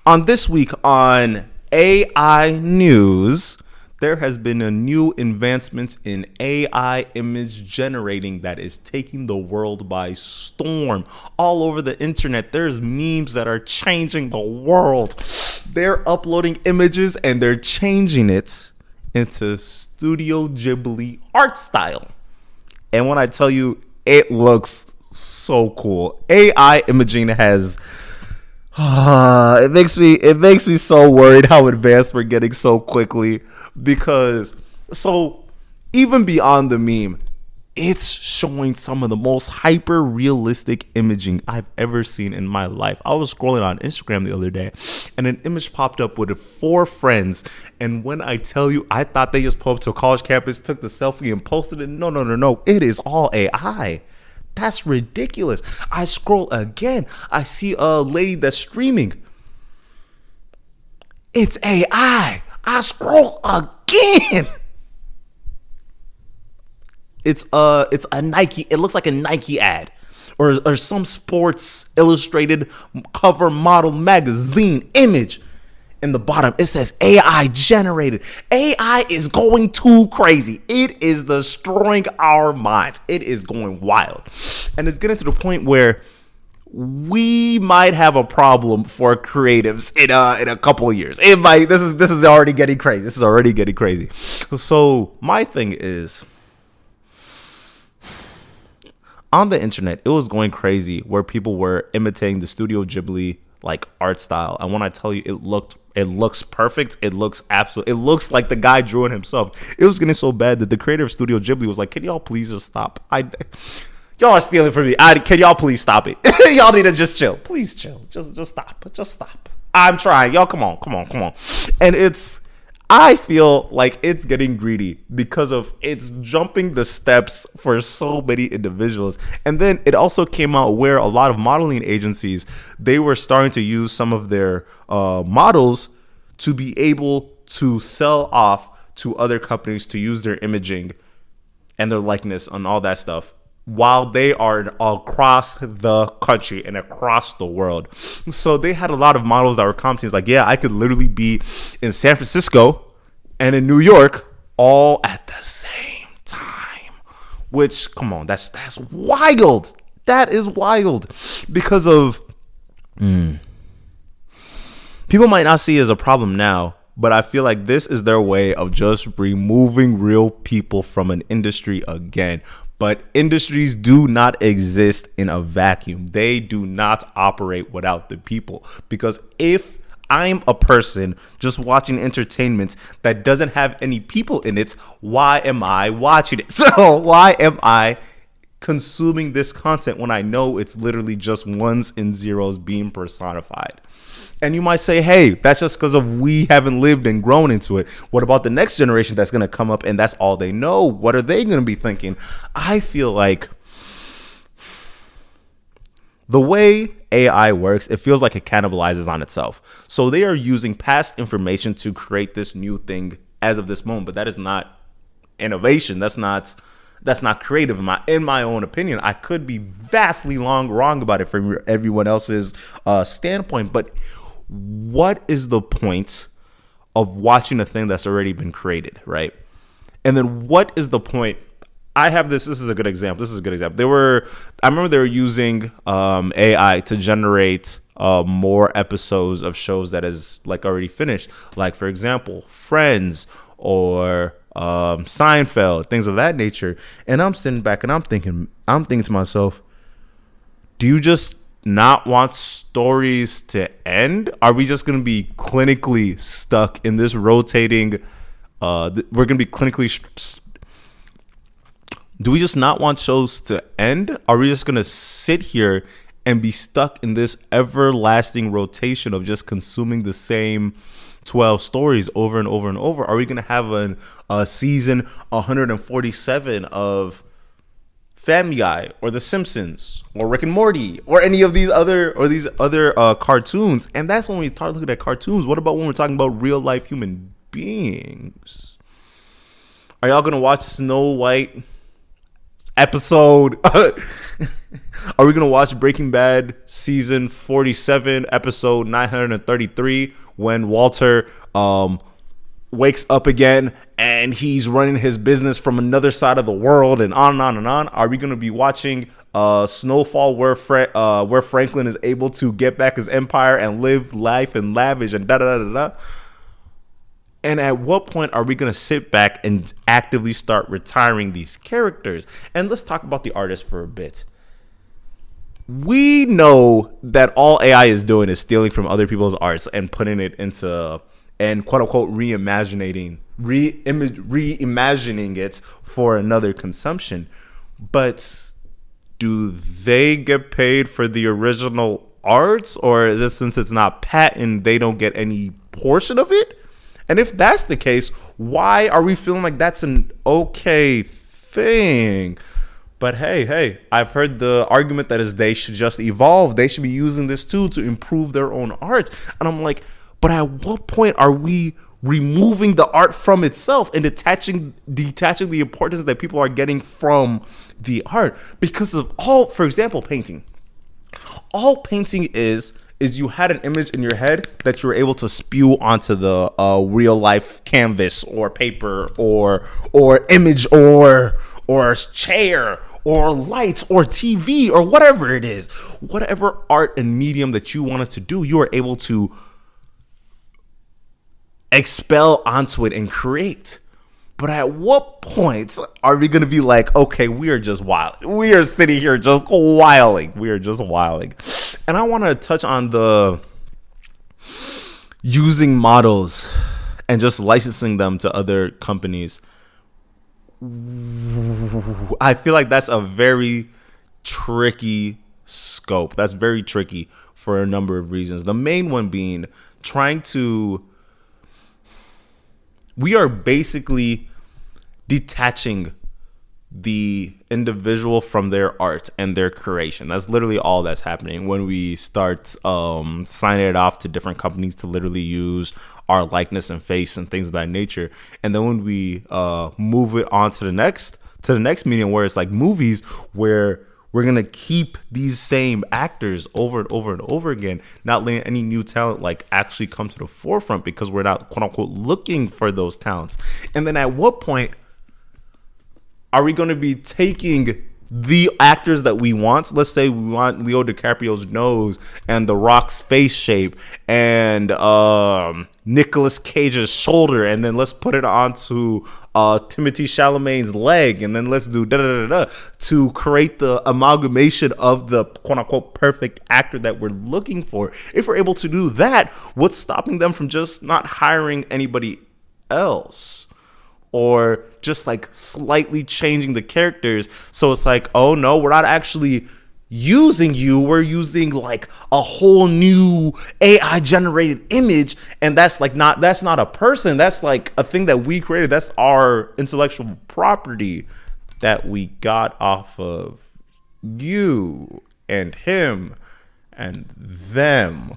On this week on AI News, there has been a new advancement in AI image generating that is taking the world by storm. All over the internet, there's memes that are changing the world. They're uploading images and they're changing it into Studio Ghibli art style. And when I tell you, it looks so cool. AI imaging has it makes me so worried how advanced we're getting so quickly, because even beyond the meme, it's showing some of the most hyper realistic imaging I've ever seen in my life. I was scrolling on Instagram the other day and an image popped up with 4 friends, and when I tell you, I thought they just pulled up to a college campus, took the selfie and posted it. No, it is all AI. That's ridiculous. I scroll again. I see a lady that's streaming. It's AI. I scroll again. It's a Nike. It looks like a Nike ad or some Sports Illustrated cover model magazine image. In the bottom, it says AI generated. AI is going too crazy. It is destroying our minds. It is going wild. And it's getting to the point where we might have a problem for creatives in a couple of years. This is already getting crazy. This is already getting crazy. So my thing is, on the internet, it was going crazy where people were imitating the Studio Ghibli like art style. And when I tell you, it looks perfect. It looks like the guy drew it himself. It was getting so bad that the creator of Studio Ghibli was like, "Can y'all please just stop? Y'all are stealing from me. Can y'all please stop it? Y'all need to just chill. Please chill. Just stop. I'm trying. Y'all, come on." And I feel like it's getting greedy because of it's jumping the steps for so many individuals. And then it also came out where a lot of modeling agencies, they were starting to use some of their models to be able to sell off to other companies to use their imaging and their likeness and all that stuff while they are across the country and across the world. So they had a lot of models that were commenting like, yeah, I could literally be in San Francisco and in New York all at the same time. Which, come on, that's wild. That is wild. Because of people might not see it as a problem now, but I feel like this is their way of just removing real people from an industry again. But industries do not exist in a vacuum. They do not operate without the people. Because if I'm a person just watching entertainment that doesn't have any people in it, why am I watching it? So why am I consuming this content when I know it's literally just ones and zeros being personified? And you might say, hey, that's just because of we haven't lived and grown into it. What about the next generation that's going to come up and that's all they know? What are they going to be thinking? I feel like the way AI works, it feels like it cannibalizes on itself. So they are using past information to create this new thing as of this moment. But that is not innovation. That's not creative in my own opinion. I could be vastly wrong about it from everyone else's standpoint. But what is the point of watching a thing that's already been created, right? And then what is the point? I have this is a good example. I remember they were using AI to generate more episodes of shows that is like already finished. Like, for example, Friends or Seinfeld, things of that nature. And I'm sitting back and I'm thinking to myself, do you just not want stories to end? Are we just going to be clinically stuck in this rotating? We're going to be clinically. Do we just not want shows to end? Are we just going to sit here and be stuck in this everlasting rotation of just consuming the same 12 stories over and over and over? Are we going to have a season 147 of Family Guy or The Simpsons or Rick and Morty or any of these other cartoons? And that's when we start looking at cartoons. What about when we're talking about real life human beings? Are y'all going to watch Snow White episode are we gonna watch Breaking Bad season 47 episode 933 when Walter wakes up again and he's running his business from another side of the world, and on and on and on? Are we gonna be watching Snowfall where Franklin is able to get back his empire and live life and lavish and da da da da da? And at what point are we going to sit back and actively start retiring these characters? And let's talk about the artists for a bit. We know that all AI is doing is stealing from other people's arts and putting it into, and quote unquote reimagining it for another consumption. But do they get paid for the original arts, or is it, since it's not patent, they don't get any portion of it? And if that's the case, why are we feeling like that's an okay thing? But hey, I've heard the argument that is they should just evolve. They should be using this tool to improve their own art. And I'm like, but at what point are we removing the art from itself and detaching the importance that people are getting from the art? Because of for example, painting. All painting is you had an image in your head that you were able to spew onto the real life canvas or paper or image or chair or lights or TV or whatever it is. Whatever art and medium that you wanted to do, you were able to expel onto it and create. But at what point are we going to be like, okay, we are just wild. We are sitting here just wilding. We are just wilding. And I want to touch on the using models and just licensing them to other companies. I feel like that's a very tricky scope. That's very tricky for a number of reasons. The main one being we are basically detaching the individual from their art and their creation. That's literally all that's happening when we start signing it off to different companies to literally use our likeness and face and things of that nature. And then when we move it on to the next medium, where it's like movies, where we're gonna keep these same actors over and over and over again, not letting any new talent like actually come to the forefront because we're not quote unquote looking for those talents. And then at what point are we going to be taking the actors that we want? Let's say we want Leo DiCaprio's nose and The Rock's face shape and Nicolas Cage's shoulder, and then let's put it onto Timothée Chalamet's leg, and then let's do to create the amalgamation of the quote unquote perfect actor that we're looking for. If we're able to do that, what's stopping them from just not hiring anybody else? Or just like slightly changing the characters. So it's like, oh no, we're not actually using you. We're using like a whole new AI generated image. And that's not a person. That's like a thing that we created. That's our intellectual property that we got off of you and him and them.